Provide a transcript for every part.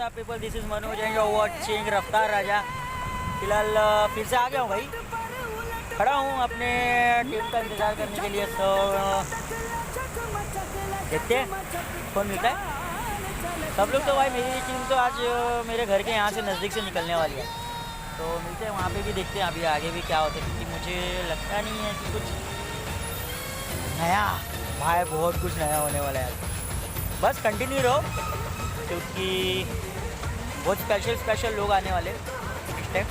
WhatsApp people, this is Manoj and you are watching Raftaar Raja. फिलहाल फिर से आ गया हूँ भाई, खड़ा हूँ अपने टीम का इंतज़ार करने के लिए। तो देखते हैं कौन मिलता है। सब लोग तो भाई, मेरी टीम तो आज मेरे घर के यहाँ से नज़दीक से निकलने वाली है, तो मिलते हैं वहाँ पे भी, देखते हैं अभी आगे भी क्या होता है, क्योंकि मुझे लगता नहीं है कि कुछ नया भाई, बहुत कुछ नया होने वाला है। बस कंटिन्यू रहो, क्योंकि बहुत स्पेशल लोग आने वाले नेक्स्ट टाइम,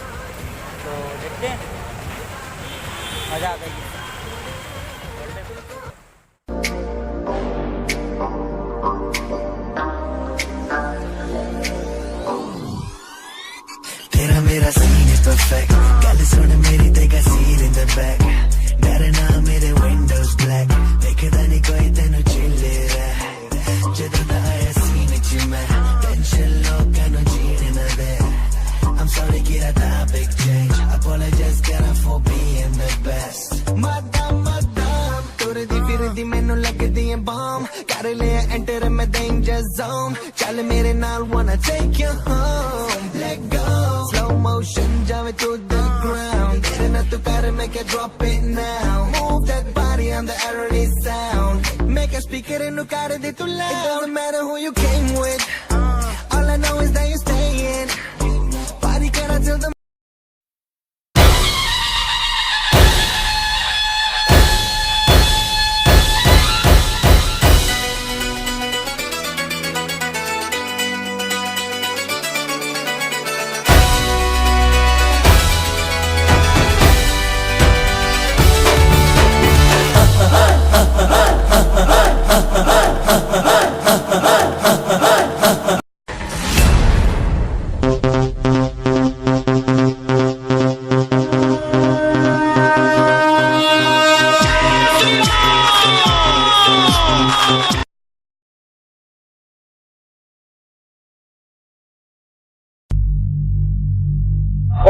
तो देखते हैं, मज़ा आता है। तेरा मेरा सीन है परफेक्ट, गल सुन मेरी तेगा सीन इन द बैक, डरना मेरे विंडोज ब्लैक, देखदा नहीं कोई तेनू चिल्ले रह, जदों दा आया सीन च मैं, टेंशन लोकां नू जीने ना दे, I'm sorry kid I topic change, apologize kara for being the best, madam तुरदी फिरदी मैनू लगदी है बम, कर लिया एंटर मैं danger zone, चल मेरे नाल wanna take you home, let go, slow motion जावे to the ground, तेरे ना तू कर make it drop it now, move that body on the early sound, make a speaker इनू कर दे तू loud, it doesn't matter who you came with, all I know is that you're staying, party kara till the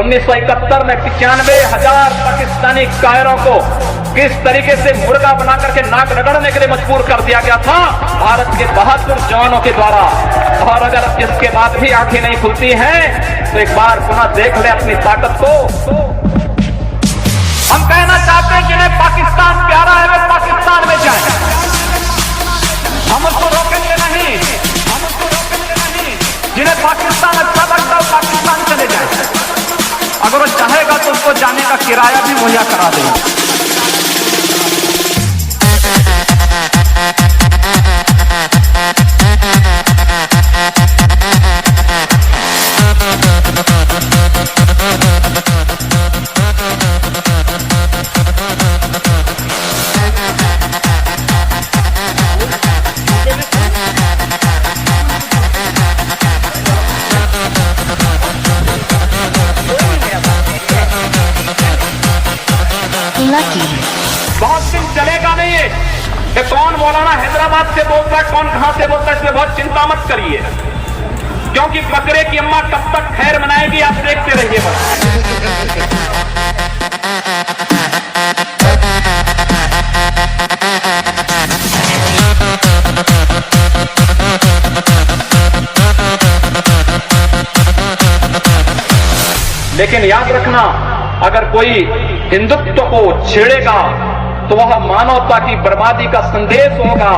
उन्नीस 1971 में 95,000 पाकिस्तानी कायरों को किस तरीके से मुर्गा बना करके नाक रगड़ने के लिए मजबूर कर दिया गया था भारत के बहादुर जवानों के द्वारा। और अगर इसके बाद भी आंखें नहीं खुलती हैं तो एक बार पुनः देख ले अपनी ताकत को। हम कहना चाहते हैं जिन्हें पाकिस्तान प्यारा है वे पाकिस्तान में जाएं, हम उसको रोकेंगे नहीं, हम उसको रोकेंगे नहीं। जिन्हें पाकिस्तान अच्छा लगता है पाकिस्तान चले जाए, अगर वो चाहेगा तो उसको जाने का किराया भी मुहैया करा देगा। बहुत दिन चलेगा नहीं ये कौन मौलाना हैदराबाद से बोलता है, कौन कहां से बोलता है, इसमें बहुत चिंता मत करिए, क्योंकि बकरे की अम्मा कब तक खैर मनाएगी आप देखते रहिए बस। लेकिन याद रखना, अगर कोई हिंदुत्व को छेड़ेगा तो वह मानवता की बर्बादी का संदेश होगा।